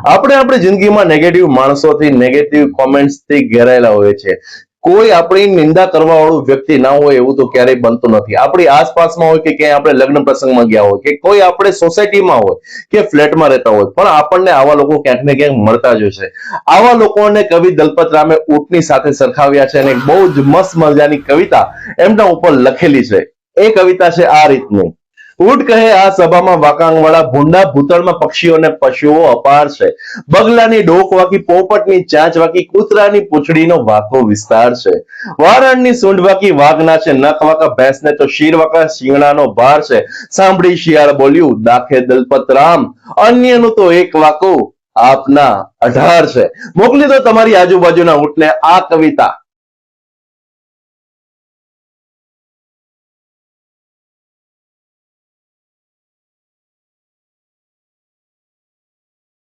આપણી જિંદગીમાં negative માણસોથી, negative કોમેન્ટ્સથી ઘેરાયેલા હોય છે. કોઈ આપણી નિંદા કરવા વાળું વ્યક્તિ ના હોય એવું તો ક્યારેય બનતું નથી. આપણી આસપાસમાં હોય કે ક્યાંય આપણે લગ્ન પ્રસંગમાં ગયા હોય કે કોઈ આપણે સોસાયટીમાં હોય કે ફ્લેટમાં રહેતા હોય, પણ આપણને આવા લોકો ક્યાંક ને ક્યાંક મળતા જ હશે. આવા લોકોને કવિ દલપત રામે ઊંટની સાથે સરખાવ્યા છે અને બહુ જ મસ્ત મજાની કવિતા એમના ઉપર લખેલી છે. એ કવિતા છે આ રીતની: ઊંટ કહે આ સભામાં વાંકાંગવાળા, ભૂંડા ભૂતળમાં પક્ષીઓને પશુઓ અપાર છે. બગલાની ડોક વાકી, પોપટની ચાંચ વાકી, કૂતરાની પૂંછડીનો વાકો વિસ્તાર છે. વારણની સૂંઢ વાકી, વાઘના છે નખ વાકા, ભેંસને તો શીર વાકા, શિંગડાનો ભાર છે. સાંભળી શિયાળ બોલ્યું, દાખે દલપત રામ, અન્યનું તો એક વાકું, આપના 18 છે. મોકલી દો તમારી આજુબાજુના ઊંટને આ કવિતા.